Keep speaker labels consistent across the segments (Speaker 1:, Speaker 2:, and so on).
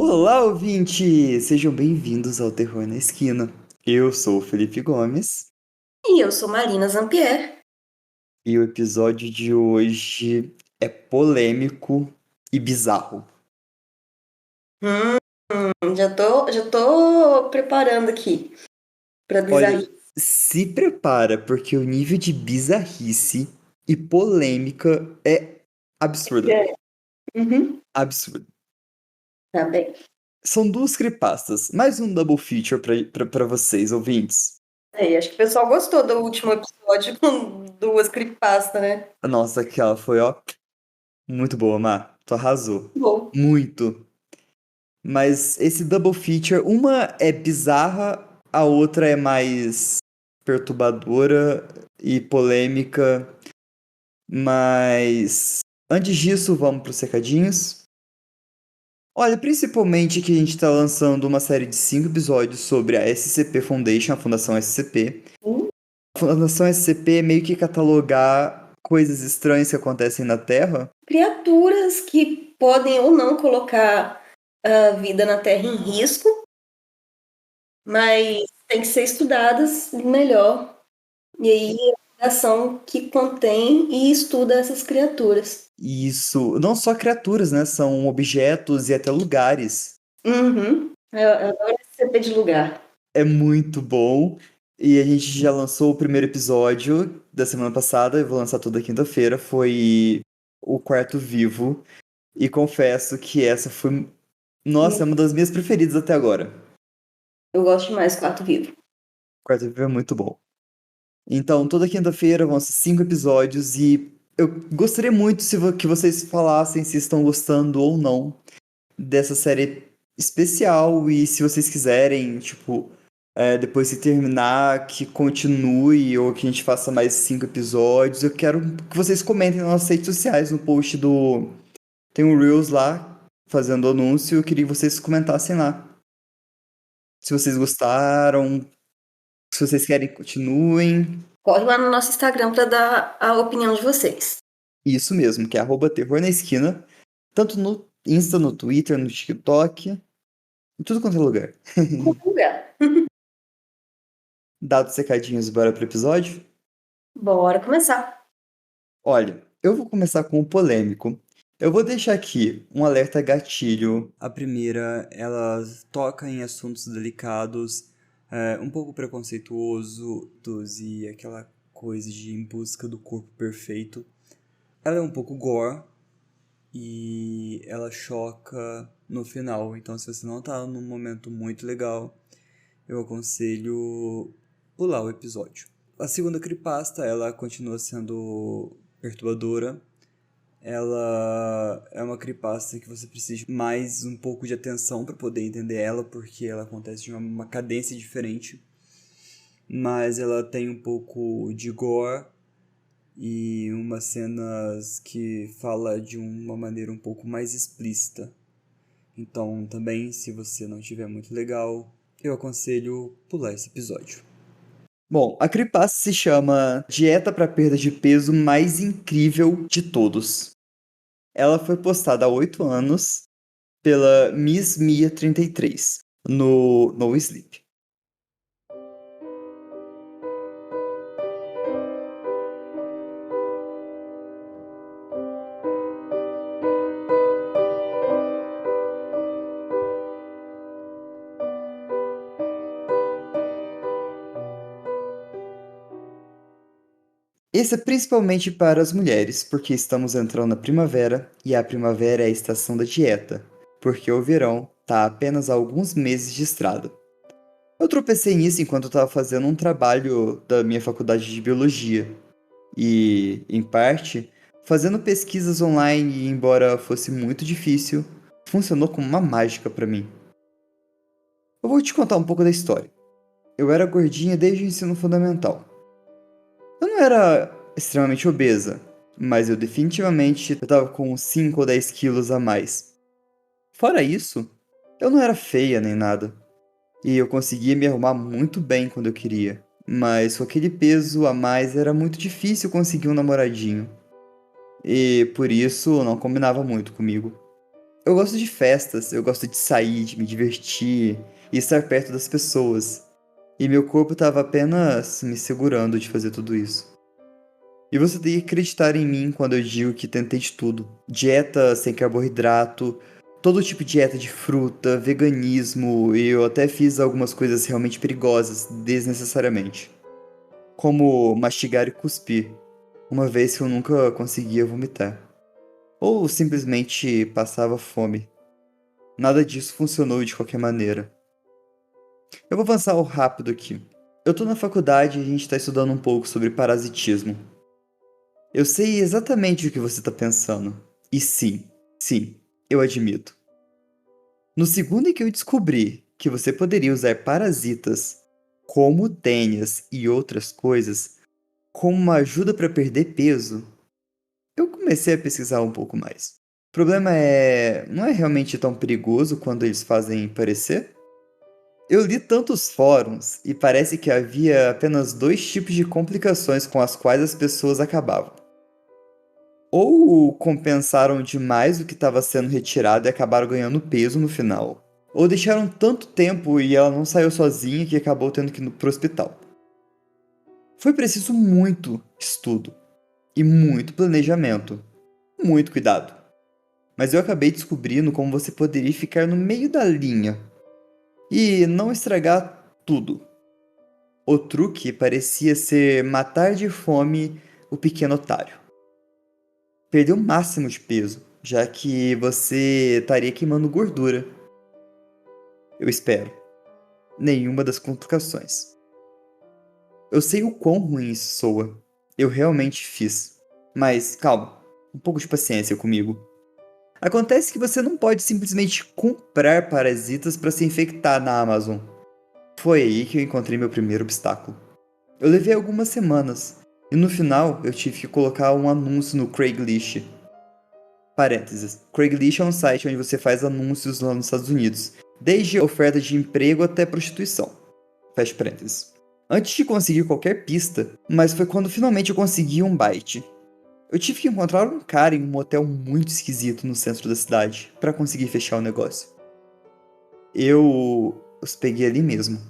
Speaker 1: Olá, ouvinte! Sejam bem-vindos ao Terror na Esquina. Eu sou o Felipe Gomes
Speaker 2: E eu sou Marina Zampier.
Speaker 1: e o episódio de hoje é polêmico e bizarro.
Speaker 2: Já tô preparando aqui pra
Speaker 1: Olha,
Speaker 2: bizarrice.
Speaker 1: se prepara, porque o nível de bizarrice e polêmica é absurda.
Speaker 2: É. Uhum.
Speaker 1: Absurda.
Speaker 2: Tá bem.
Speaker 1: São duas creepypastas, mais um double feature pra vocês, ouvintes.
Speaker 2: Acho que o pessoal gostou do último episódio com duas creepypasta, né?
Speaker 1: Nossa, aquela foi, ó, muito boa, Mar. Tu arrasou.
Speaker 2: Bom.
Speaker 1: Muito. Mas esse double feature, uma é bizarra, a outra é mais perturbadora e polêmica. Mas antes disso, vamos para os recadinhos. Olha, principalmente que a gente está lançando uma série de 5 episódios sobre a SCP Foundation, a Fundação SCP.
Speaker 2: Hum,
Speaker 1: A Fundação SCP é meio que catalogar coisas estranhas que acontecem na Terra.
Speaker 2: Criaturas que podem ou não colocar a vida na Terra em risco, mas tem que ser estudadas melhor. E aí a ação que contém e estuda essas criaturas.
Speaker 1: E isso, não só criaturas, né? São objetos e até lugares.
Speaker 2: Uhum. Eu adoro esse CP de lugar.
Speaker 1: É muito bom. E a gente já lançou o primeiro episódio da semana passada, eu vou lançar toda quinta-feira, foi o Quarto Vivo. E confesso que essa foi, nossa, é uma das minhas preferidas até agora.
Speaker 2: Eu gosto demais do Quarto Vivo.
Speaker 1: O Quarto Vivo é muito bom. Então, toda quinta-feira vão ser 5 episódios e eu gostaria muito que vocês falassem se estão gostando ou não dessa série especial e se vocês quiserem, tipo, depois se terminar, que continue ou que a gente faça mais 5 episódios. Eu quero que vocês comentem nas nossas redes sociais, no post do. Tem um Reels lá fazendo anúncio, eu queria que vocês comentassem lá. Se vocês gostaram, se vocês querem, continuem.
Speaker 2: Corre lá no nosso Instagram para dar a opinião de vocês.
Speaker 1: Isso mesmo, que é @terror na esquina, tanto no Insta, no Twitter, no TikTok, em tudo quanto é lugar.
Speaker 2: Qualquer lugar.
Speaker 1: Dados secadinhos, bora pro episódio?
Speaker 2: Bora começar.
Speaker 1: Olha, eu vou começar com o polêmico. Eu vou deixar aqui um alerta gatilho. A primeira, ela toca em assuntos delicados, um pouco preconceituosos e aquela coisa de em busca do corpo perfeito. Ela é um pouco gore e ela choca no final. Então, se você não tá num momento muito legal, eu aconselho pular o episódio. A segunda creepypasta, ela continua sendo perturbadora. Ela é uma creepypasta que você precisa de mais um pouco de atenção para poder entender ela, porque ela acontece de uma cadência diferente. Mas ela tem um pouco de gore e umas cenas que fala de uma maneira um pouco mais explícita. Então, também, se você não estiver muito legal, eu aconselho pular esse episódio. Bom, a creepypasta se chama Dieta para Perda de Peso Mais Incrível de Todos. Ela foi postada há 8 anos pela Miss Mia 33 no No Sleep. Esse é principalmente para as mulheres, porque estamos entrando na primavera e a primavera é a estação da dieta, porque o verão tá apenas a alguns meses de estrada. Eu tropecei nisso enquanto eu estava fazendo um trabalho da minha faculdade de biologia e, em parte, fazendo pesquisas online e, embora fosse muito difícil, funcionou como uma mágica para mim. Eu vou te contar um pouco da história. Eu era gordinha desde o ensino fundamental. Eu não era extremamente obesa, mas eu definitivamente estava com uns 5 ou 10 quilos a mais. Fora isso, eu não era feia nem nada, e eu conseguia me arrumar muito bem quando eu queria, mas com aquele peso a mais era muito difícil conseguir um namoradinho, e por isso não combinava muito comigo. Eu gosto de festas, eu gosto de sair, de me divertir e estar perto das pessoas. E meu corpo estava apenas me segurando de fazer tudo isso. E você tem que acreditar em mim quando eu digo que tentei de tudo. Dieta sem carboidrato, todo tipo de dieta de fruta, veganismo, e eu até fiz algumas coisas realmente perigosas, desnecessariamente. Como mastigar e cuspir, uma vez que eu nunca conseguia vomitar. Ou simplesmente passava fome. Nada disso funcionou de qualquer maneira. Eu vou avançar ao rápido aqui. Eu tô na faculdade e a gente tá estudando um pouco sobre parasitismo. Eu sei exatamente o que você tá pensando. E sim, eu admito. No segundo em que eu descobri que você poderia usar parasitas como tênis e outras coisas como uma ajuda para perder peso, eu comecei a pesquisar um pouco mais. O problema é, não é realmente tão perigoso quando eles fazem parecer? Eu li tantos fóruns e parece que havia apenas dois tipos de complicações com as quais as pessoas acabavam. Ou compensaram demais o que estava sendo retirado e acabaram ganhando peso no final. Ou deixaram tanto tempo e ela não saiu sozinha que acabou tendo que ir pro hospital. Foi preciso muito estudo e muito planejamento, muito cuidado. Mas eu acabei descobrindo como você poderia ficar no meio da linha e não estragar tudo. O truque parecia ser matar de fome o pequeno otário. Perder o máximo de peso, já que você estaria queimando gordura. Eu espero. Nenhuma das complicações. Eu sei o quão ruim isso soa. Eu realmente fiz. Mas calma, um pouco de paciência comigo. Acontece que você não pode simplesmente comprar parasitas para se infectar na Amazon. Foi aí que eu encontrei meu primeiro obstáculo. Eu levei algumas semanas, e no final eu tive que colocar um anúncio no Craigslist. Parênteses. Craigslist é um site onde você faz anúncios lá nos Estados Unidos, desde oferta de emprego até prostituição. Fecha parênteses. Antes de conseguir qualquer pista, mas foi quando finalmente eu consegui um bite. Eu tive que encontrar um cara em um motel muito esquisito no centro da cidade para conseguir fechar o negócio. Eu os peguei ali mesmo.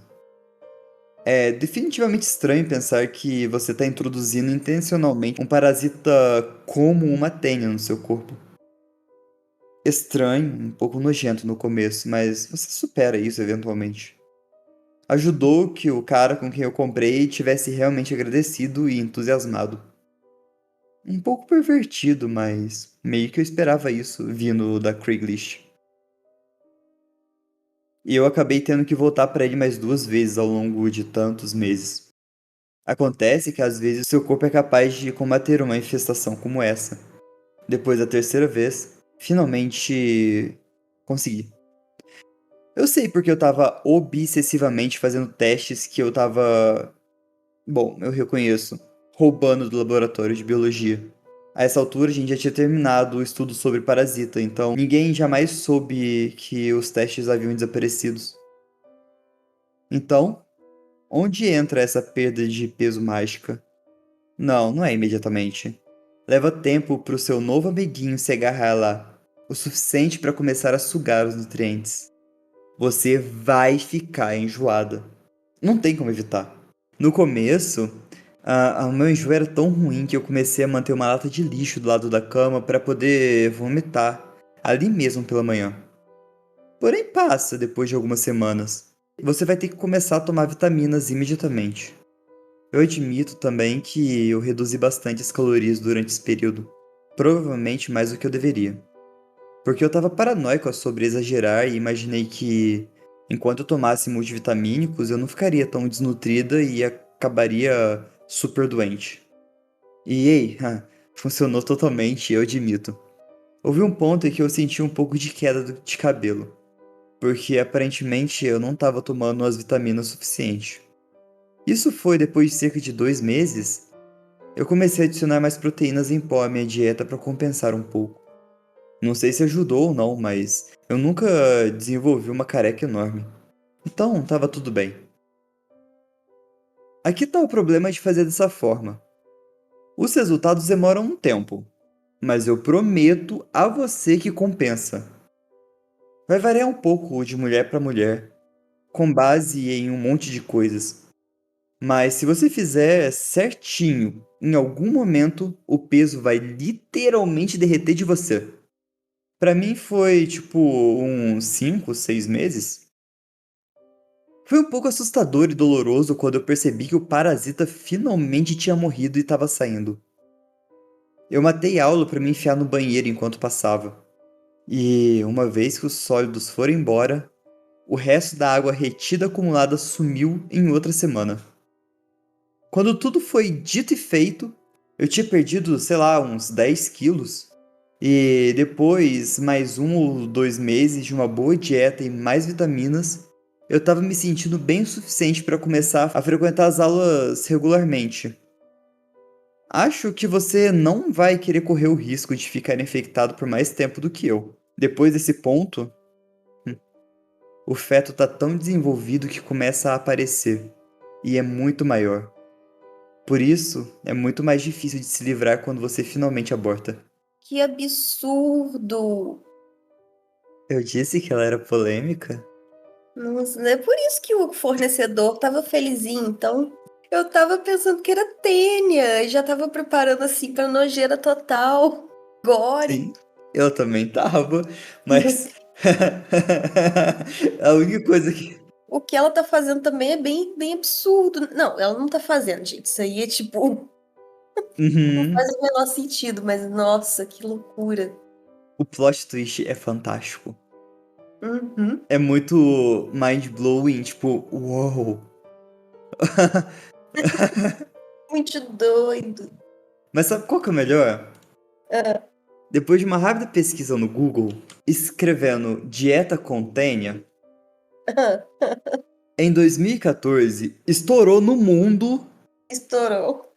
Speaker 1: É definitivamente estranho pensar que você está introduzindo intencionalmente um parasita como uma tênia no seu corpo. Estranho, um pouco nojento no começo, mas você supera isso eventualmente. Ajudou que o cara com quem eu comprei tivesse realmente agradecido e entusiasmado. Um pouco pervertido, mas meio que eu esperava isso vindo da Craigslist. E eu acabei tendo que voltar para ele mais duas vezes ao longo de tantos meses. Acontece que às vezes seu corpo é capaz de combater uma infestação como essa. Depois da terceira vez, finalmente consegui. Eu sei porque eu tava obsessivamente fazendo testes que eu tava. Bom, eu reconheço. Roubando do laboratório de biologia. A essa altura a gente já tinha terminado o estudo sobre parasita, então ninguém jamais soube que os testes haviam desaparecido. Então, onde entra essa perda de peso mágica? Não, não é imediatamente. Leva tempo pro seu novo amiguinho se agarrar lá, o suficiente para começar a sugar os nutrientes. Você vai ficar enjoada. Não tem como evitar. No começo, o meu enjoo era tão ruim que eu comecei a manter uma lata de lixo do lado da cama para poder vomitar ali mesmo pela manhã. Porém, passa depois de algumas semanas. Você vai ter que começar a tomar vitaminas imediatamente. Eu admito também que eu reduzi bastante as calorias durante esse período, provavelmente mais do que eu deveria. Porque eu estava paranoico sobre exagerar e imaginei que, enquanto eu tomasse multivitamínicos, eu não ficaria tão desnutrida e acabaria super doente. E ei, funcionou totalmente, eu admito. Houve um ponto em que eu senti um pouco de queda de cabelo, porque aparentemente eu não estava tomando as vitaminas suficientes. Isso foi depois de cerca de 2 meses. Eu comecei a adicionar mais proteínas em pó à minha dieta para compensar um pouco. Não sei se ajudou ou não, mas eu nunca desenvolvi uma careca enorme. Então, tava tudo bem. Aqui tá o problema de fazer dessa forma. Os resultados demoram um tempo, mas eu prometo a você que compensa. Vai variar um pouco de mulher para mulher, com base em um monte de coisas. Mas se você fizer certinho, em algum momento o peso vai literalmente derreter de você. Pra mim foi tipo uns 5, 6 meses. Foi um pouco assustador e doloroso quando eu percebi que o parasita finalmente tinha morrido e estava saindo. Eu matei aula para me enfiar no banheiro enquanto passava. E uma vez que os sólidos foram embora, o resto da água retida acumulada sumiu em outra semana. Quando tudo foi dito e feito, eu tinha perdido, sei lá, uns 10 quilos. E depois, mais 1 ou 2 meses de uma boa dieta e mais vitaminas, eu estava me sentindo bem o suficiente para começar a frequentar as aulas regularmente. Acho que você não vai querer correr o risco de ficar infectado por mais tempo do que eu. Depois desse ponto, o feto tá tão desenvolvido que começa a aparecer, e é muito maior. Por isso, é muito mais difícil de se livrar quando você finalmente aborta.
Speaker 2: Que absurdo!
Speaker 1: Eu disse que ela era polêmica?
Speaker 2: Nossa, é por isso que o fornecedor tava felizinho. Então, eu tava pensando que era tênia e já tava preparando assim pra nojeira total. Gore.
Speaker 1: Sim, eu também tava, mas a única coisa que.
Speaker 2: O que ela tá fazendo também é bem, bem absurdo. Não, ela não tá fazendo, gente. Isso aí é tipo, não
Speaker 1: Uhum.
Speaker 2: faz o menor sentido, mas nossa, que loucura.
Speaker 1: O plot twist é fantástico.
Speaker 2: Uhum.
Speaker 1: É muito mind-blowing, tipo, uou.
Speaker 2: Muito doido.
Speaker 1: Mas sabe qual que é o melhor?
Speaker 2: Ah,
Speaker 1: Depois de uma rápida pesquisa no Google, escrevendo dieta com tênia,
Speaker 2: ah,
Speaker 1: em 2014 estourou no mundo
Speaker 2: estourou.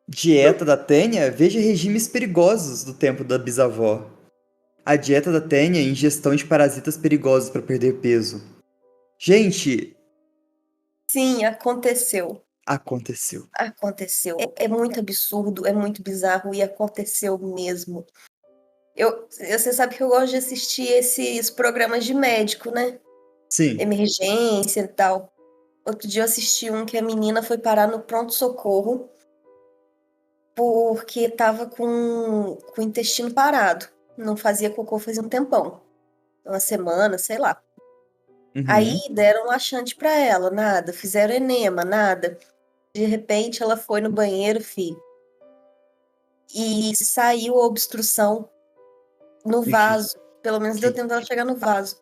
Speaker 1: dieta da tênia, veja regimes perigosos do tempo da bisavó. A dieta da tênia é ingestão de parasitas perigosos para perder peso. Gente,
Speaker 2: Sim, aconteceu.
Speaker 1: aconteceu.
Speaker 2: Aconteceu. É muito absurdo, é muito bizarro e aconteceu mesmo. Você sabe que eu gosto de assistir esses programas de médico, né?
Speaker 1: Sim.
Speaker 2: Emergência e tal. Outro dia eu assisti um que a menina foi parar no pronto-socorro porque tava com o intestino parado. Não fazia cocô fazia um tempão. Uma semana, sei lá. Aí
Speaker 1: Uhum.
Speaker 2: deram laxante pra ela, nada. Fizeram enema, nada. De repente ela foi no banheiro, filho. E saiu a obstrução no
Speaker 1: Ixi,
Speaker 2: vaso. Pelo menos deu
Speaker 1: que-
Speaker 2: tempo dela chegar no vaso.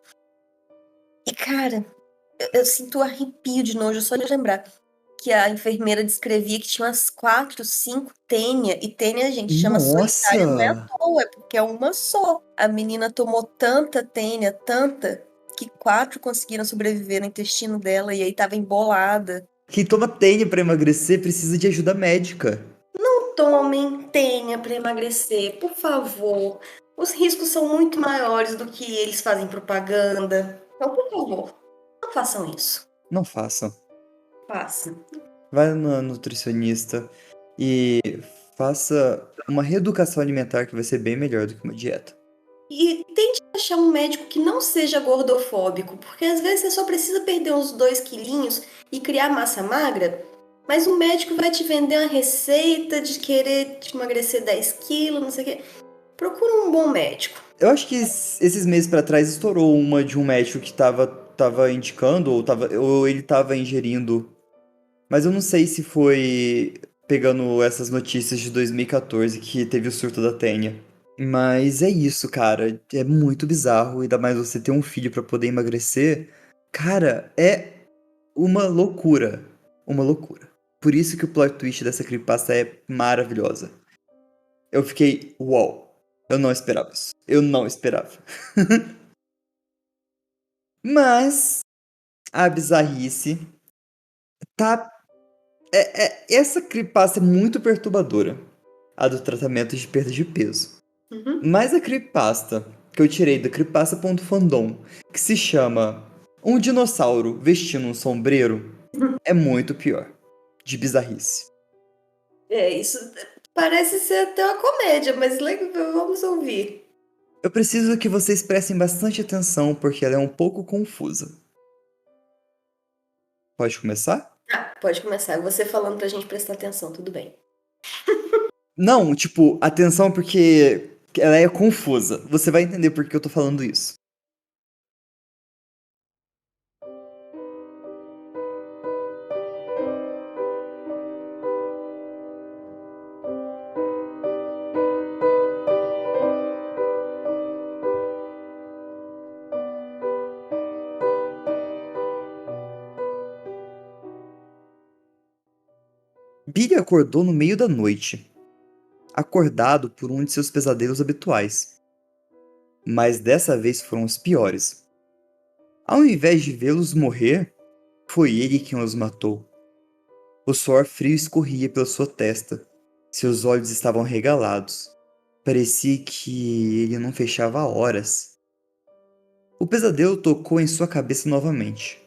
Speaker 2: E, cara, eu sinto arrepio de nojo só de lembrar que a enfermeira descrevia que tinha umas 4, 5 tênia. E tênia, gente, chama solitária, não é à
Speaker 1: Nossa!
Speaker 2: toa, é porque é uma só. A menina tomou tanta tênia, tanta, que 4 conseguiram sobreviver no intestino dela e aí tava embolada.
Speaker 1: Quem toma tênia para emagrecer precisa de ajuda médica.
Speaker 2: Tomem tênia para emagrecer, por favor. Os riscos são muito maiores do que eles fazem propaganda. Então, por favor, não façam isso.
Speaker 1: Não façam.
Speaker 2: Façam.
Speaker 1: Vai na nutricionista e faça uma reeducação alimentar que vai ser bem melhor do que uma dieta.
Speaker 2: E tente achar um médico que não seja gordofóbico, porque às vezes você só precisa perder uns 2 quilinhos e criar massa magra, mas o médico vai te vender uma receita de querer te emagrecer 10 quilos, não sei o quê. Procura um bom médico.
Speaker 1: Eu acho que esses meses pra trás estourou uma de um médico que tava indicando ou ele tava ingerindo. Mas eu não sei se foi pegando essas notícias de 2014 que teve o surto da Tênia. Mas é isso, cara. É muito bizarro. Ainda mais você ter um filho pra poder emagrecer. Cara, é uma loucura. Uma loucura. Por isso que o plot twist dessa creepypasta é maravilhosa. Eu fiquei, uau. Eu não esperava isso. Eu não esperava. Mas a bizarrice tá. Essa creepypasta é muito perturbadora. A do tratamento de perda de peso.
Speaker 2: Uhum.
Speaker 1: Mas a creepypasta que eu tirei da creepypasta.fandom, que se chama Um Dinossauro Vestindo um Sombreiro, é muito pior. De bizarrice.
Speaker 2: É, isso parece ser até uma comédia, mas vamos ouvir.
Speaker 1: Eu preciso que vocês prestem bastante atenção porque ela é um pouco confusa. Pode começar?
Speaker 2: Ah, pode começar. Você falando pra gente prestar atenção, tudo bem.
Speaker 1: Não, tipo, atenção porque ela é confusa. Você vai entender por que eu tô falando isso. Billy acordou no meio da noite, acordado por um de seus pesadelos habituais. Mas dessa vez foram os piores. Ao invés de vê-los morrer, foi ele quem os matou. O suor frio escorria pela sua testa. Seus olhos estavam regalados. Parecia que ele não fechava há horas. O pesadelo tocou em sua cabeça novamente,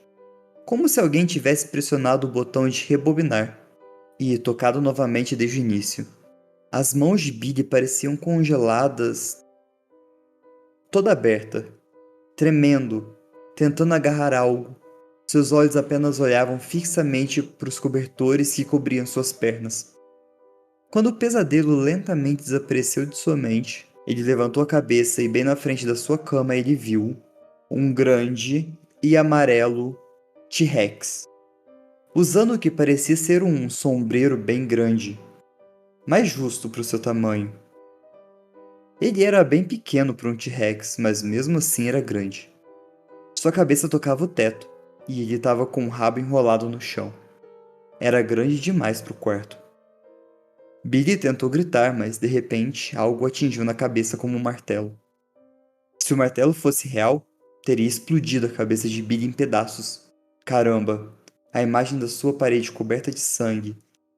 Speaker 1: como se alguém tivesse pressionado o botão de rebobinar e tocado novamente desde o início. As mãos de Billy pareciam congeladas, toda aberta, tremendo, tentando agarrar algo. Seus olhos apenas olhavam fixamente para os cobertores que cobriam suas pernas. Quando o pesadelo lentamente desapareceu de sua mente, ele levantou a cabeça e bem na frente da sua cama ele viu um grande e amarelo T-Rex, usando o que parecia ser um sombreiro bem grande, mais justo para o seu tamanho. Ele era bem pequeno para um T-Rex, mas mesmo assim era grande. Sua cabeça tocava o teto, e ele estava com o rabo enrolado no chão. Era grande demais para o quarto. Billy tentou gritar, mas de repente algo atingiu na cabeça como um martelo. Se o martelo fosse real, teria explodido a cabeça de Billy em pedaços. Caramba! A imagem da sua parede coberta de sangue,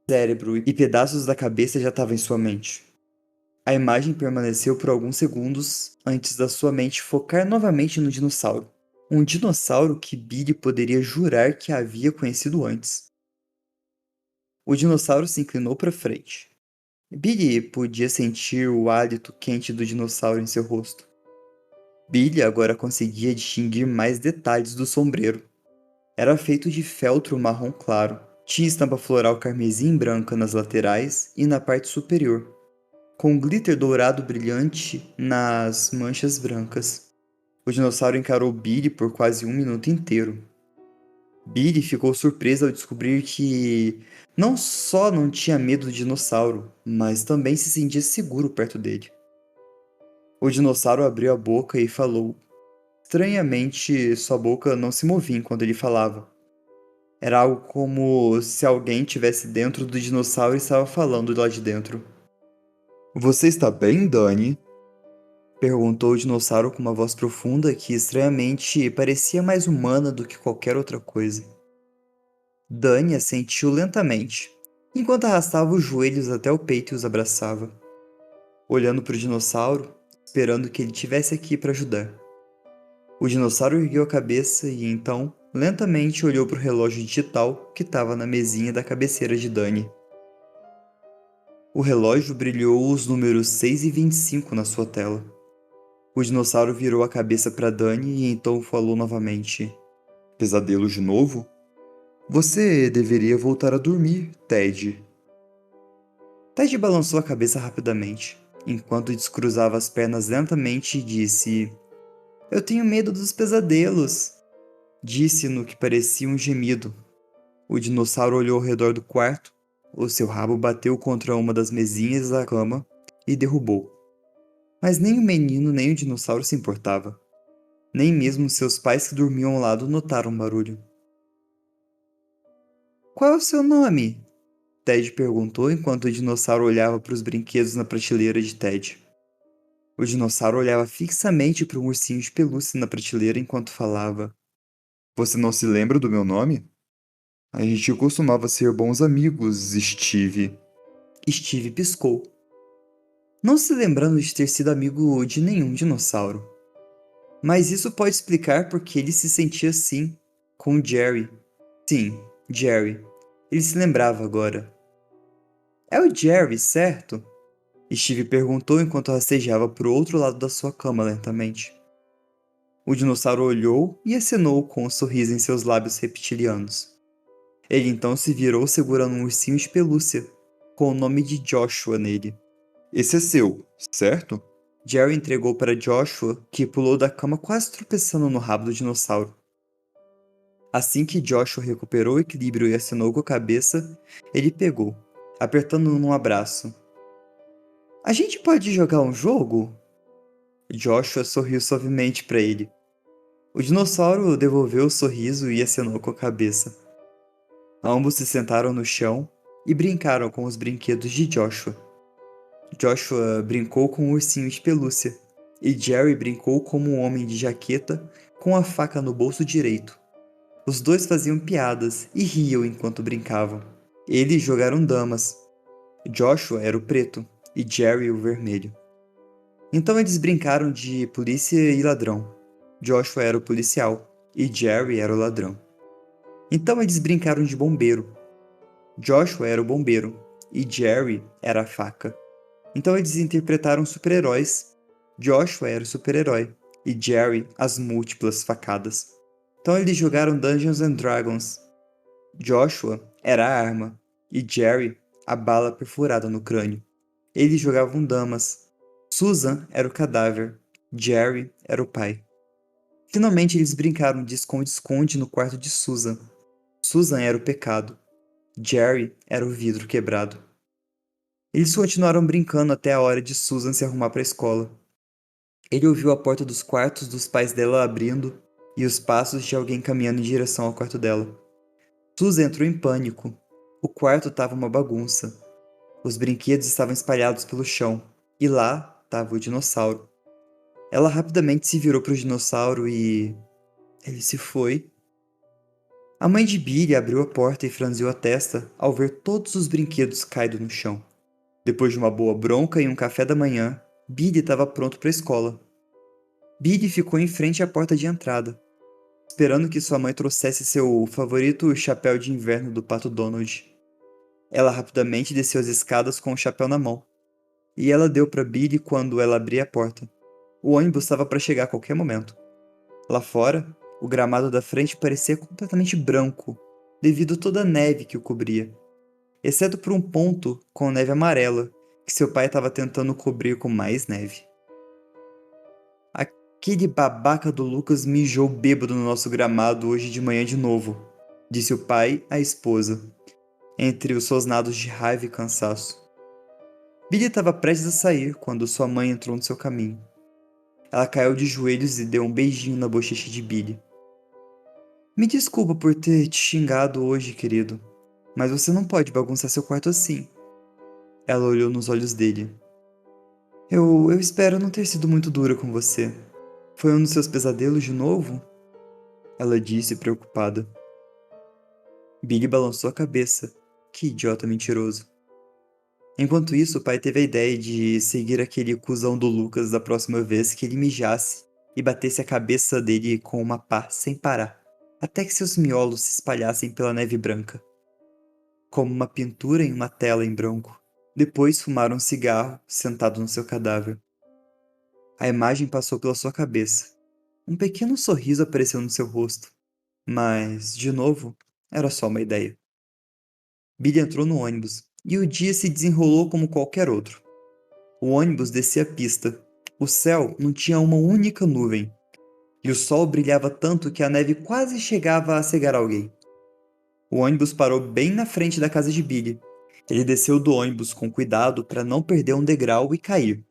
Speaker 1: cérebro e pedaços da cabeça já estava em sua mente. A imagem permaneceu por alguns segundos antes da sua mente focar novamente no dinossauro. Um dinossauro que Billy poderia jurar que havia conhecido antes. O dinossauro se inclinou para frente. Billy podia sentir o hálito quente do dinossauro em seu rosto. Billy agora conseguia distinguir mais detalhes do sombreiro. Era feito de feltro marrom claro. Tinha estampa floral carmesim branca nas laterais e na parte superior, com glitter dourado brilhante nas manchas brancas. O dinossauro encarou Billy por quase um minuto inteiro. Billy ficou surpreso ao descobrir que não só não tinha medo do dinossauro, mas também se sentia seguro perto dele. O dinossauro abriu a boca e falou. Estranhamente, sua boca não se movia enquanto ele falava. Era algo como se alguém estivesse dentro do dinossauro e estava falando lá de dentro. Você está bem, Dani? Perguntou o dinossauro com uma voz profunda que estranhamente parecia mais humana do que qualquer outra coisa. Dani assentiu lentamente, enquanto arrastava os joelhos até o peito e os abraçava, olhando para o dinossauro, esperando que ele estivesse aqui para ajudar. O dinossauro ergueu a cabeça e então, lentamente olhou para o relógio digital que estava na mesinha da cabeceira de Dani. O relógio brilhou os números 6 e 25 na sua tela. O dinossauro virou a cabeça para Dani e então falou novamente. Pesadelo de novo? Você deveria voltar a dormir, Ted. Ted balançou a cabeça rapidamente, enquanto descruzava as pernas lentamente e disse... Eu tenho medo dos pesadelos. Disse no que parecia um gemido. O dinossauro olhou ao redor do quarto. O seu rabo bateu contra uma das mesinhas da cama e derrubou. Mas nem o menino nem o dinossauro se importava. Nem mesmo seus pais que dormiam ao lado notaram o barulho. Qual é o seu nome? Ted perguntou enquanto o dinossauro olhava para os brinquedos na prateleira de Ted. O dinossauro olhava fixamente para um ursinho de pelúcia na prateleira enquanto falava. Você não se lembra do meu nome? A gente costumava ser bons amigos, Steve. Steve piscou, não se lembrando de ter sido amigo de nenhum dinossauro. Mas isso pode explicar porque ele se sentia assim, com Jerry. Sim, Jerry. Ele se lembrava agora. É o Jerry, certo? Steve perguntou enquanto rastejava para o outro lado da sua cama lentamente. O dinossauro olhou e acenou com um sorriso em seus lábios reptilianos. Ele então se virou segurando um ursinho de pelúcia, com o nome de Joshua nele. Esse é seu, certo? Jerry entregou para Joshua, que pulou da cama quase tropeçando no rabo do dinossauro. Assim que Joshua recuperou o equilíbrio e acenou com a cabeça, ele pegou, apertando-o num abraço. A gente pode jogar um jogo? Joshua sorriu suavemente para ele. O dinossauro devolveu o sorriso e acenou com a cabeça. Ambos se sentaram no chão e brincaram com os brinquedos de Joshua. Joshua brincou com o ursinho de pelúcia e Jerry brincou como um homem de jaqueta com a faca no bolso direito. Os dois faziam piadas e riam enquanto brincavam. Eles jogaram damas. Joshua era o preto e Jerry o vermelho. Então eles brincaram de polícia e ladrão. Joshua era o policial e Jerry era o ladrão. Então eles brincaram de bombeiro. Joshua era o bombeiro e Jerry era a faca. Então eles interpretaram super-heróis. Joshua era o super-herói e Jerry as múltiplas facadas. Então eles jogaram Dungeons and Dragons. Joshua era a arma e Jerry a bala perfurada no crânio. Eles jogavam damas. Susan era o cadáver. Jerry era o pai. Finalmente eles brincaram de esconde-esconde no quarto de Susan. Susan era o pecado. Jerry era o vidro quebrado. Eles continuaram brincando até a hora de Susan se arrumar para a escola. Ele ouviu a porta dos quartos dos pais dela abrindo e os passos de alguém caminhando em direção ao quarto dela. Susan entrou em pânico. O quarto estava uma bagunça. Os brinquedos estavam espalhados pelo chão e lá estava o dinossauro. Ela rapidamente se virou para o dinossauro e... ele se foi. A mãe de Billy abriu a porta e franziu a testa ao ver todos os brinquedos caídos no chão. Depois de uma boa bronca e um café da manhã, Billy estava pronto para a escola. Billy ficou em frente à porta de entrada, esperando que sua mãe trouxesse seu favorito chapéu de inverno do Pato Donald. Ela rapidamente desceu as escadas com o chapéu na mão, e ela deu para Billy quando ela abria a porta. O ônibus estava para chegar a qualquer momento. Lá fora, o gramado da frente parecia completamente branco, devido a toda a neve que o cobria, exceto por um ponto com neve amarela, que seu pai estava tentando cobrir com mais neve. Aquele babaca do Lucas mijou bêbado no nosso gramado hoje de manhã de novo, disse o pai à esposa, entre os rosnados de raiva e cansaço. Billy estava prestes a sair quando sua mãe entrou no seu caminho. Ela caiu de joelhos e deu um beijinho na bochecha de Billy. Me desculpa por ter te xingado hoje, querido, mas você não pode bagunçar seu quarto assim. Ela olhou nos olhos dele. Eu espero não ter sido muito dura com você. Foi um dos seus pesadelos de novo? Ela disse, preocupada. Billy balançou a cabeça. Que idiota mentiroso. Enquanto isso, o pai teve a ideia de seguir aquele cuzão do Lucas da próxima vez que ele mijasse e batesse a cabeça dele com uma pá sem parar, até que seus miolos se espalhassem pela neve branca. Como uma pintura em uma tela em branco. Depois fumaram um cigarro, sentado no seu cadáver. A imagem passou pela sua cabeça. Um pequeno sorriso apareceu no seu rosto. Mas, de novo, era só uma ideia. Billy entrou no ônibus, e o dia se desenrolou como qualquer outro. O ônibus descia a pista. O céu não tinha uma única nuvem. E o sol brilhava tanto que a neve quase chegava a cegar alguém. O ônibus parou bem na frente da casa de Billy. Ele desceu do ônibus com cuidado para não perder um degrau e cair.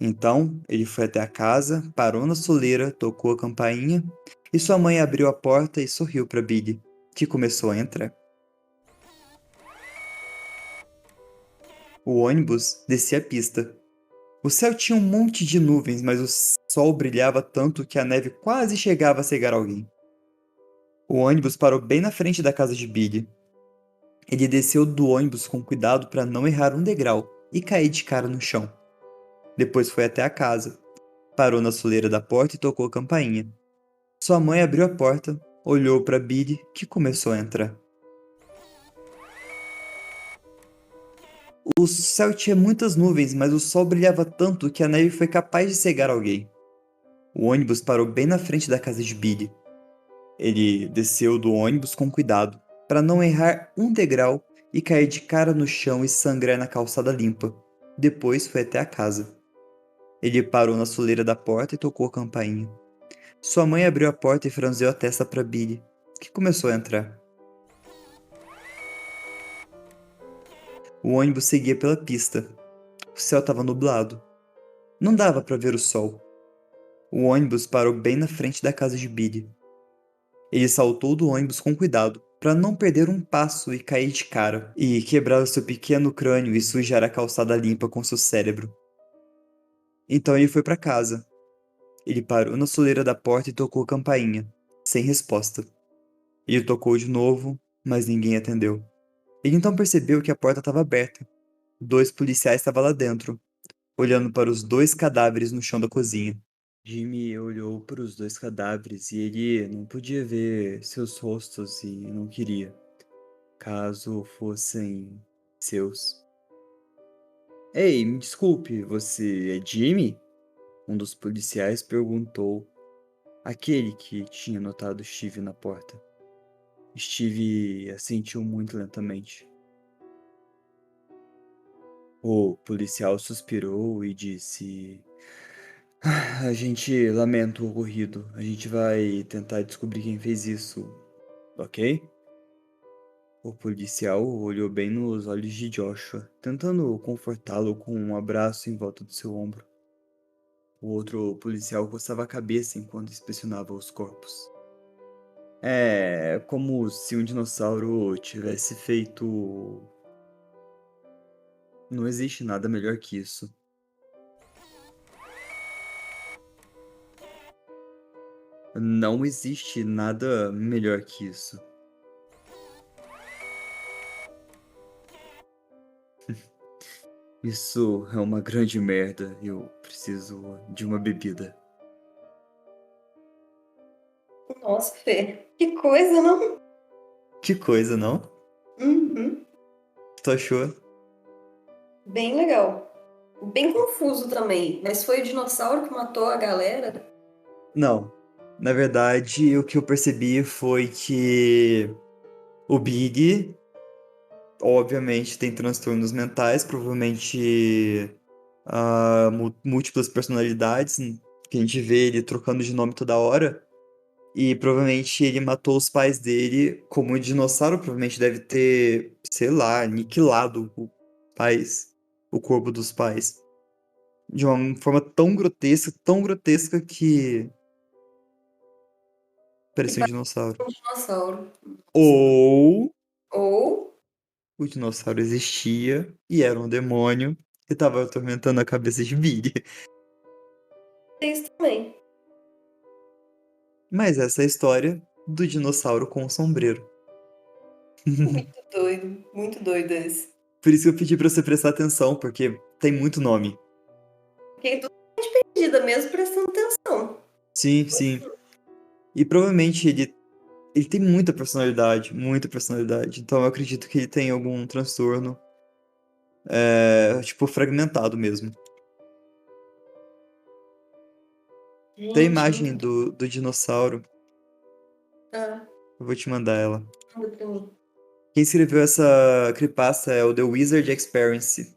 Speaker 1: Então, ele foi até a casa, parou na soleira, tocou a campainha e sua mãe abriu a porta e sorriu para Billy, que começou a entrar. O ônibus descia a pista. O céu tinha um monte de nuvens, mas o sol brilhava tanto que a neve quase chegava a cegar alguém. O ônibus parou bem na frente da casa de Billy. Ele desceu do ônibus com cuidado para não errar um degrau e cair de cara no chão. Depois foi até a casa, parou na soleira da porta e tocou a campainha. Sua mãe abriu a porta, olhou para Billy, que começou a entrar. O céu tinha muitas nuvens, mas o sol brilhava tanto que a neve foi capaz de cegar alguém. O ônibus parou bem na frente da casa de Billy. Ele desceu do ônibus com cuidado, para não errar um degrau e cair de cara no chão e sangrar na calçada limpa. Depois foi até a casa. Ele parou na soleira da porta e tocou a campainha. Sua mãe abriu a porta e franziu a testa para Billy, que começou a entrar. O ônibus seguia pela pista. O céu estava nublado. Não dava para ver o sol. O ônibus parou bem na frente da casa de Billy. Ele saltou do ônibus com cuidado, para não perder um passo e cair de cara, e quebrar o seu pequeno crânio e sujar a calçada limpa com seu cérebro. Então ele foi para casa. Ele parou na soleira da porta e tocou a campainha, sem resposta. Ele tocou de novo, mas ninguém atendeu. Ele então percebeu que a porta estava aberta. 2 policiais estavam lá dentro, olhando para os 2 cadáveres no chão da cozinha. Jimmy olhou para os 2 cadáveres e ele não podia ver seus rostos e não queria, caso fossem seus. Ei, me desculpe, você é Jimmy? Um dos policiais perguntou, aquele que tinha notado Steve na porta. Steve assentiu muito lentamente. O policial suspirou e disse: A gente lamenta o ocorrido. A gente vai tentar descobrir quem fez isso, ok? O policial olhou bem nos olhos de Joshua, tentando confortá-lo com um abraço em volta do seu ombro. O outro policial coçava a cabeça enquanto inspecionava os corpos. É como se um dinossauro tivesse feito. Não existe nada melhor que isso. Não existe nada melhor que isso. Isso é uma grande merda. Eu preciso de uma bebida.
Speaker 2: Nossa, Fê, que coisa, não?
Speaker 1: Que coisa, não?
Speaker 2: Uhum.
Speaker 1: Tu achou?
Speaker 2: Bem legal. Bem confuso também, mas foi o dinossauro que matou a galera?
Speaker 1: Não. Na verdade, o que eu percebi foi que o Big, obviamente, tem transtornos mentais, provavelmente múltiplas personalidades, que a gente vê ele trocando de nome toda hora. E provavelmente ele matou os pais dele, como um dinossauro provavelmente deve ter, sei lá, aniquilado o corpo dos pais. De uma forma tão grotesca que
Speaker 2: E
Speaker 1: parecia um
Speaker 2: parece
Speaker 1: dinossauro.
Speaker 2: um dinossauro.
Speaker 1: Ou
Speaker 2: Ou
Speaker 1: o dinossauro existia e era um demônio que estava atormentando a cabeça de Billy.
Speaker 2: tem isso também.
Speaker 1: Mas essa é a história do dinossauro com o sombreiro.
Speaker 2: Muito doido esse.
Speaker 1: Por isso que eu pedi pra você prestar atenção, porque tem muito nome.
Speaker 2: Fiquei totalmente perdida mesmo prestando atenção.
Speaker 1: Sim, sim. E provavelmente ele tem muita personalidade, muita personalidade. Então eu acredito que ele tem algum transtorno, tipo, fragmentado mesmo. Tem a
Speaker 2: Gente,
Speaker 1: imagem
Speaker 2: muito
Speaker 1: do dinossauro,
Speaker 2: ah,
Speaker 1: eu vou te mandar ela.
Speaker 2: manda pra mim.
Speaker 1: Quem escreveu essa creepypasta é o The Wizard Experience,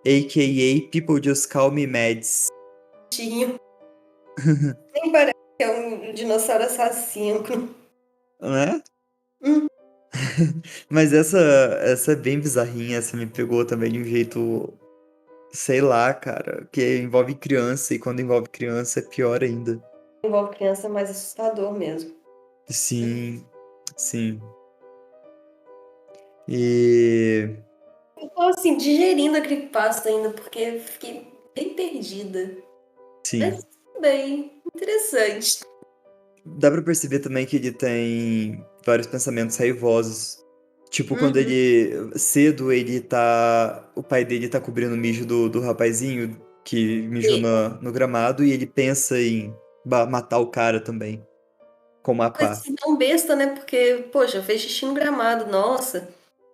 Speaker 1: a.k.a. People Just Call Me Mads.
Speaker 2: Tinho. Nem parece que é um dinossauro assassino.
Speaker 1: Né?
Speaker 2: Hum,
Speaker 1: Mas essa é bem bizarrinha, essa me pegou também de um jeito, sei lá, cara, que envolve criança, e quando envolve criança é pior ainda.
Speaker 2: envolve criança é mais assustador mesmo.
Speaker 1: Sim, sim. E
Speaker 2: Eu tô assim, digerindo a creepypasta ainda, porque fiquei bem perdida.
Speaker 1: sim,
Speaker 2: Mas tudo bem, interessante.
Speaker 1: dá pra perceber também que ele tem vários pensamentos raivosos. Tipo, quando
Speaker 2: Uhum.
Speaker 1: ele, cedo, o pai dele tá cobrindo o mijo do rapazinho que mijou
Speaker 2: E
Speaker 1: no gramado e ele pensa em matar o cara também, como a
Speaker 2: coisa
Speaker 1: pá.
Speaker 2: assim tão besta, né? Porque, poxa, fez xixi no gramado, nossa,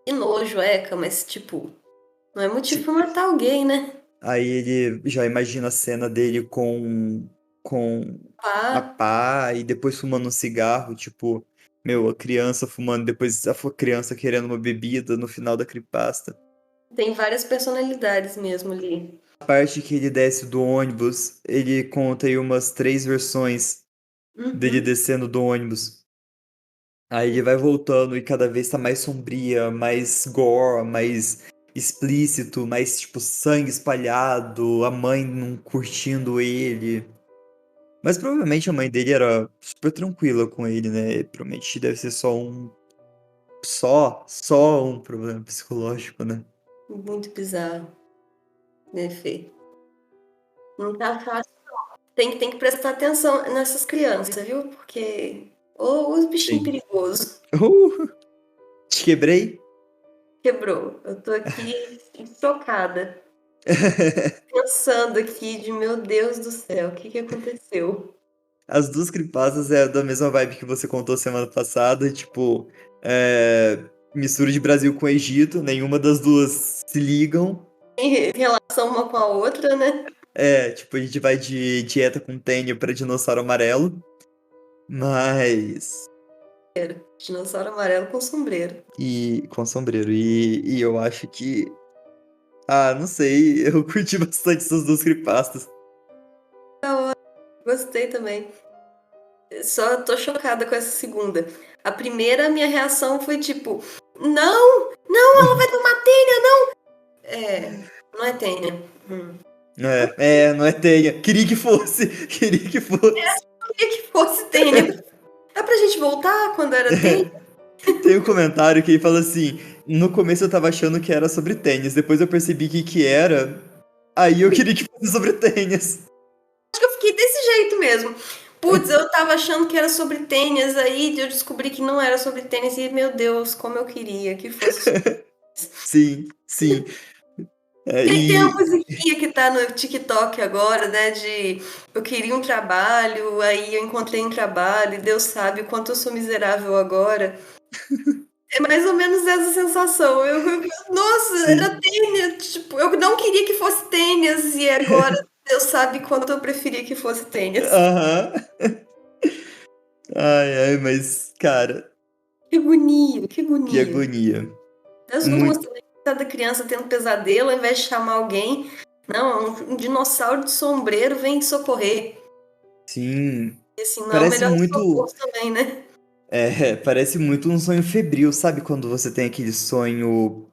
Speaker 2: que nojo, Eca, mas tipo. Não é motivo
Speaker 1: Ti-
Speaker 2: pra matar alguém, né?
Speaker 1: Aí ele já imagina a cena dele com a
Speaker 2: Pá,
Speaker 1: pá e depois fumando um cigarro, tipo, meu, a criança fumando, depois a criança querendo uma bebida no final da creepypasta.
Speaker 2: tem várias personalidades mesmo ali.
Speaker 1: A parte que ele desce do ônibus, ele conta aí umas 3 versões dele
Speaker 2: Uhum.
Speaker 1: descendo do ônibus. Aí ele vai voltando e cada vez tá mais sombria, mais gore, mais explícito, mais tipo sangue espalhado, a mãe não curtindo ele. Mas provavelmente a mãe dele era super tranquila com ele, né? Provavelmente deve ser só um problema psicológico, né?
Speaker 2: Muito bizarro, né, Fê? Não tá fácil. Tem que prestar atenção nessas crianças, viu? Porque. Ô, os bichinhos
Speaker 1: Sim.
Speaker 2: perigosos.
Speaker 1: Te quebrei?
Speaker 2: Quebrou. Eu tô aqui chocada. Pensando aqui de meu Deus do céu, o que que aconteceu?
Speaker 1: As duas creepypastas é da mesma vibe que você contou semana passada, tipo, mistura de Brasil com Egito, nenhuma das duas se ligam.
Speaker 2: Em relação uma com a outra, né?
Speaker 1: Tipo, a gente vai de dieta com tênia pra dinossauro amarelo, mas.
Speaker 2: Dinossauro amarelo com sombreiro.
Speaker 1: E com sombreiro. E eu acho que. Ah, não sei, eu curti bastante essas duas creepypastas.
Speaker 2: Gostei também. Só tô chocada com essa segunda. A primeira, minha reação foi tipo: Não! Não, ela vai tomar tênia, não! Não é tênia.
Speaker 1: Não é tênia. Queria que fosse, queria que fosse.
Speaker 2: Queria que fosse tênia. Dá pra gente voltar quando era tênia?
Speaker 1: Tem um comentário que ele fala assim: no começo eu tava achando que era sobre tênis, depois eu percebi que era. Aí eu queria que fosse sobre tênis.
Speaker 2: Acho que eu fiquei desse jeito mesmo. Putz, eu tava achando que era sobre tênis, aí eu descobri que não era sobre tênis e, meu Deus, como eu queria que fosse sobre...
Speaker 1: Sim, sim.
Speaker 2: Tem a
Speaker 1: E.
Speaker 2: musiquinha que tá no TikTok agora, né, de eu queria um trabalho, aí eu encontrei um trabalho, e Deus sabe o quanto eu sou miserável agora. É mais ou menos essa sensação. Nossa, era
Speaker 1: Sim.
Speaker 2: tênis, tipo, eu não queria que fosse tênis, e agora Deus sabe quanto eu preferia que fosse tênis.
Speaker 1: Aham. Ai, ai, mas, cara,
Speaker 2: Que agonia, que
Speaker 1: que
Speaker 2: agonia.
Speaker 1: agonia.
Speaker 2: As duas
Speaker 1: Muito.
Speaker 2: também, cada criança tendo pesadelo, ao invés de chamar alguém, não, um dinossauro de sombreiro vem te socorrer.
Speaker 1: Sim.
Speaker 2: E assim, não é o
Speaker 1: Parece
Speaker 2: melhor
Speaker 1: muito.
Speaker 2: socorro também, né?
Speaker 1: Parece muito um sonho febril, sabe? Quando você tem aquele sonho.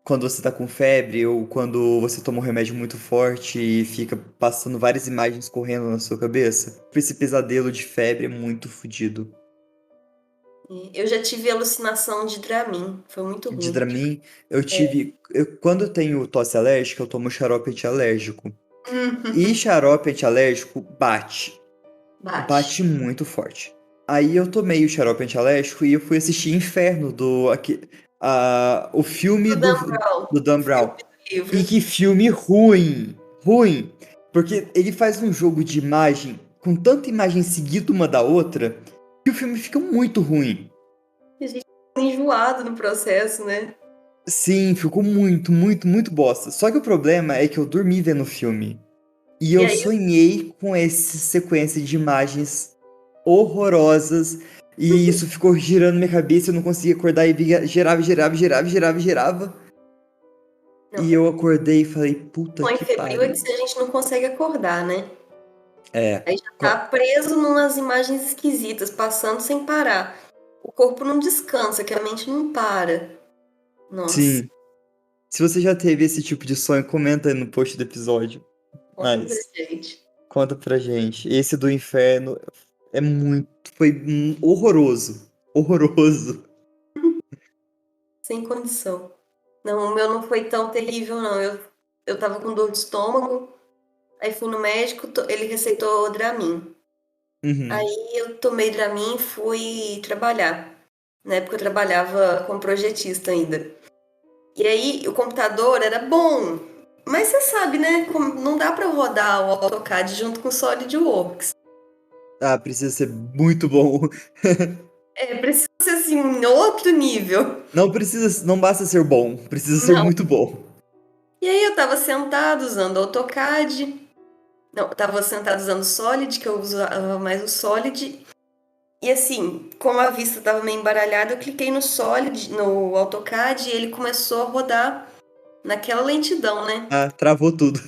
Speaker 1: Quando você tá com febre, ou quando você toma um remédio muito forte e fica passando várias imagens correndo na sua cabeça. Esse pesadelo de febre é muito fodido.
Speaker 2: Eu já tive alucinação de Dramin, foi muito
Speaker 1: De
Speaker 2: ruim.
Speaker 1: Dramin, eu tive. Quando eu tenho tosse alérgica, eu tomo xarope antialérgico. E xarope antialérgico bate.
Speaker 2: Bate.
Speaker 1: Bate muito forte. Aí eu tomei o xarope antialérgico e eu fui assistir Inferno o filme
Speaker 2: Do Dan Brown,
Speaker 1: do Dan
Speaker 2: o filme
Speaker 1: Brown.
Speaker 2: do livro.
Speaker 1: E que filme ruim! Ruim! Porque ele faz um jogo de imagem com tanta imagem seguida uma da outra que o filme fica muito ruim.
Speaker 2: A gente fica enjoado no processo, né?
Speaker 1: Sim, ficou muito, muito, muito bosta. Só que o problema é que eu dormi vendo o filme. E
Speaker 2: E
Speaker 1: eu
Speaker 2: aí,
Speaker 1: sonhei com essa sequência de imagens horrorosas. E isso ficou girando minha cabeça, eu não conseguia acordar e girava, girava, girava, girava, girava.
Speaker 2: não,
Speaker 1: E eu acordei e falei, puta
Speaker 2: sonho
Speaker 1: que
Speaker 2: febril é que
Speaker 1: pariu.
Speaker 2: se a gente não consegue acordar, né?
Speaker 1: É.
Speaker 2: Aí já tá preso numas imagens esquisitas, passando sem parar. O corpo não descansa, que a mente não para. Nossa,
Speaker 1: Sim. Se você já teve esse tipo de sonho, comenta aí no post do episódio.
Speaker 2: conta pra
Speaker 1: Mas
Speaker 2: gente.
Speaker 1: conta pra gente. Esse do inferno é muito. Foi horroroso. Horroroso.
Speaker 2: Sem condição. Não, o meu não foi tão terrível, não. Eu tava com dor de estômago, aí fui no médico, ele receitou Dramin.
Speaker 1: Uhum.
Speaker 2: Aí eu tomei Dramin e fui trabalhar. Na época eu trabalhava como projetista ainda. E aí o computador era bom, mas você sabe, né? Não dá pra rodar o AutoCAD junto com o SolidWorks.
Speaker 1: Ah, precisa ser muito bom.
Speaker 2: Precisa ser assim, um outro nível.
Speaker 1: Não precisa, não basta ser bom, precisa ser
Speaker 2: Não,
Speaker 1: muito bom.
Speaker 2: E aí eu tava sentado usando AutoCAD. Não, eu tava sentado usando o Solid, que eu usava mais o Solid. E assim, como a vista tava meio embaralhada, eu cliquei no Solid, no AutoCAD, e ele começou a rodar naquela lentidão, né?
Speaker 1: Ah, travou tudo.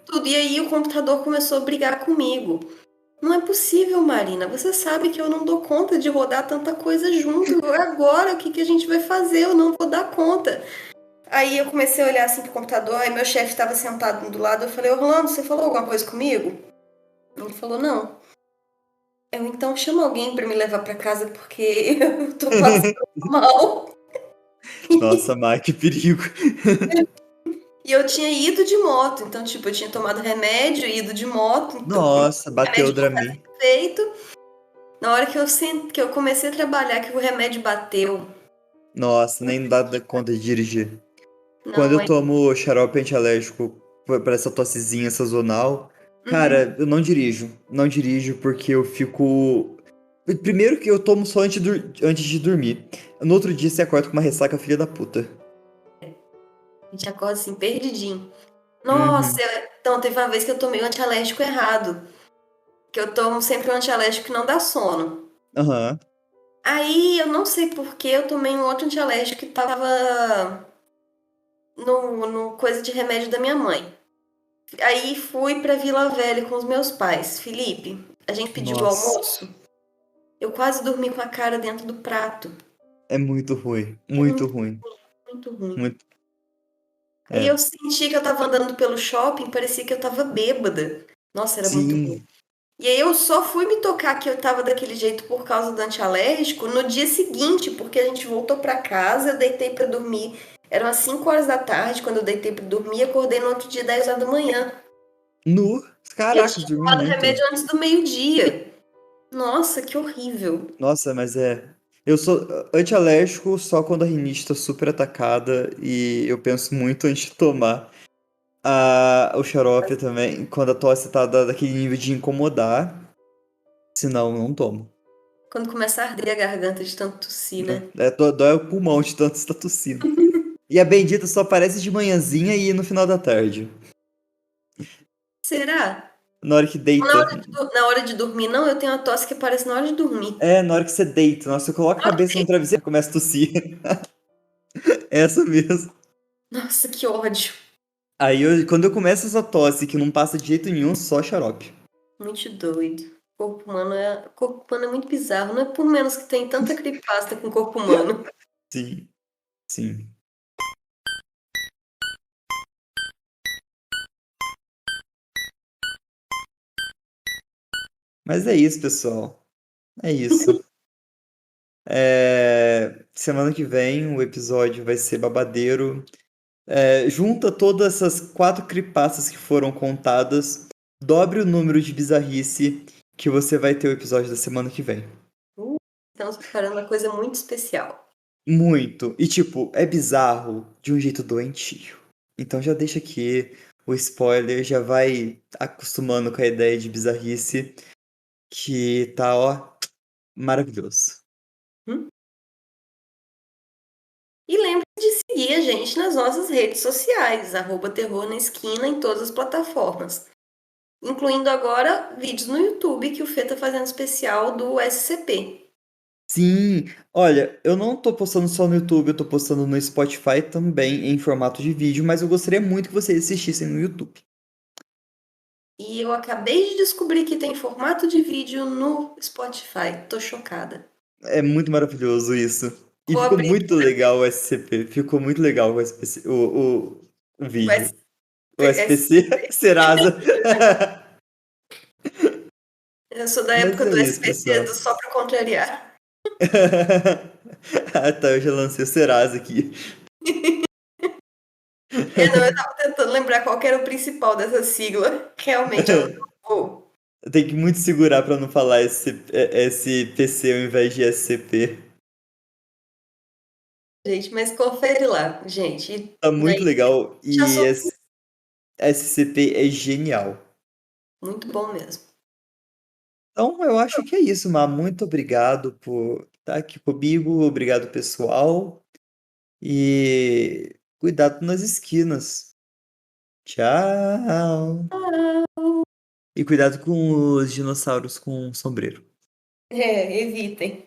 Speaker 2: Tudo. E aí o computador começou a brigar comigo. Não é possível, Marina. Você sabe que eu não dou conta de rodar tanta coisa junto. Agora, o que que a gente vai fazer? Eu não vou dar conta. Aí eu comecei a olhar assim pro computador, aí meu chefe estava sentado do lado, eu falei, Orlando, você falou alguma coisa comigo? Ele falou, não. Eu então chamo alguém para me levar para casa porque eu tô passando mal.
Speaker 1: Nossa, Mar, que perigo.
Speaker 2: E eu tinha ido de moto, então, tipo, eu tinha tomado remédio, ido de moto, então, pro
Speaker 1: Nossa, bateu o
Speaker 2: remédio não
Speaker 1: Dramin.
Speaker 2: feito. Na hora que que eu comecei a trabalhar, que o remédio bateu.
Speaker 1: Nossa, nem dá conta de dirigir. Quando
Speaker 2: Não,
Speaker 1: eu
Speaker 2: é.
Speaker 1: tomo xarope antialérgico pra essa tossezinha sazonal,
Speaker 2: Uhum.
Speaker 1: cara, eu não dirijo. Não dirijo porque eu fico. Primeiro que eu tomo só antes de dormir. No outro dia você acorda com uma ressaca filha da puta.
Speaker 2: A gente acorda assim, perdidinho. Nossa,
Speaker 1: Uhum.
Speaker 2: então teve uma vez que eu tomei o antialérgico errado. Que eu tomo sempre um antialérgico que não dá sono.
Speaker 1: Aham.
Speaker 2: Aí eu não sei por que eu tomei um outro antialérgico que tava no coisa de remédio da minha mãe. Aí fui pra Vila Velha com os meus pais. Felipe, a gente pediu o
Speaker 1: Nossa.
Speaker 2: almoço. Eu quase dormi com a cara dentro do prato.
Speaker 1: É muito ruim.
Speaker 2: É
Speaker 1: Muito
Speaker 2: muito,
Speaker 1: ruim.
Speaker 2: muito ruim.
Speaker 1: Muito.
Speaker 2: Aí eu
Speaker 1: É.
Speaker 2: senti que eu tava andando pelo shopping, parecia que eu tava bêbada. Nossa, era muito ruim.
Speaker 1: Sim.
Speaker 2: E aí eu só fui me tocar que eu tava daquele jeito por causa do antialérgico no dia seguinte, porque a gente voltou pra casa, eu deitei pra dormir. Eram as 5 horas da tarde quando eu deitei pra dormir, e acordei no outro dia 10 horas da manhã.
Speaker 1: Nu.
Speaker 2: E eu
Speaker 1: Caraca,
Speaker 2: tinha
Speaker 1: dormi
Speaker 2: tomado
Speaker 1: muito.
Speaker 2: remédio antes do meio-dia. Nossa, que horrível.
Speaker 1: Nossa, mas é. Eu sou antialérgico só quando a rinite tá super atacada e eu penso muito antes de tomar. O xarope também, quando a tosse tá daquele nível de incomodar, senão não tomo.
Speaker 2: Quando começa a arder a garganta de tanto tossir,
Speaker 1: Né?
Speaker 2: né?
Speaker 1: Dói o pulmão de tanto estar tossindo. E a bendita só aparece de manhãzinha e no final da tarde.
Speaker 2: Será?
Speaker 1: Na hora que
Speaker 2: Na
Speaker 1: deita.
Speaker 2: hora na hora de dormir, não, eu tenho uma tosse que aparece na hora de dormir.
Speaker 1: É, na hora que você deita. Nossa, você coloca a cabeça no travesseiro e começa a tossir. Essa mesmo.
Speaker 2: Nossa, que ódio.
Speaker 1: Aí, quando eu começo essa tosse que não passa de jeito nenhum, só xarope.
Speaker 2: Muito doido. O corpo humano é muito bizarro. Não é por menos que tem tanta creepypasta com o corpo humano.
Speaker 1: Sim, sim. Mas é isso, pessoal. É isso. Semana que vem o episódio vai ser babadeiro. Junta todas essas 4 creepypastas que foram contadas, dobre o número de bizarrice que você vai ter o episódio da semana que vem.
Speaker 2: Uh, Estamos preparando uma coisa muito especial.
Speaker 1: Muito. E tipo, é bizarro de um jeito doentio. Então já deixa aqui o spoiler, já vai acostumando com a ideia de bizarrice que tá, ó, maravilhoso.
Speaker 2: Hum? E lembre de seguir a gente nas nossas redes sociais, @terror na esquina em todas as plataformas. Incluindo agora vídeos no YouTube que o Fê tá fazendo especial do SCP.
Speaker 1: Sim, olha, eu não tô postando só no YouTube, eu tô postando no Spotify também em formato de vídeo, mas eu gostaria muito que vocês assistissem no YouTube.
Speaker 2: E eu acabei de descobrir que tem formato de vídeo no Spotify. Tô chocada.
Speaker 1: É muito maravilhoso isso. E
Speaker 2: Vou
Speaker 1: ficou
Speaker 2: abrir
Speaker 1: muito legal o SCP, ficou muito legal o SPC, o
Speaker 2: o
Speaker 1: vídeo. O SPC,
Speaker 2: SCP.
Speaker 1: Serasa.
Speaker 2: Eu sou da
Speaker 1: Mas
Speaker 2: época
Speaker 1: é
Speaker 2: do
Speaker 1: isso,
Speaker 2: SPC,
Speaker 1: pessoal.
Speaker 2: só pra contrariar.
Speaker 1: Ah, tá, eu já lancei o Serasa aqui.
Speaker 2: Não, eu tava tentando lembrar qual que era o principal dessa sigla. Realmente, eu não vou.
Speaker 1: Tem que muito segurar pra não falar SPC ao invés de SCP.
Speaker 2: Gente, mas confere lá, gente. E
Speaker 1: Tá muito
Speaker 2: daí
Speaker 1: legal
Speaker 2: já
Speaker 1: e
Speaker 2: sou
Speaker 1: SCP é genial.
Speaker 2: muito bom mesmo.
Speaker 1: Então, eu acho que é isso, Má. Muito obrigado por estar aqui comigo. Obrigado, pessoal. E cuidado nas esquinas. Tchau. E cuidado com os dinossauros com sombreiro.
Speaker 2: É, evitem.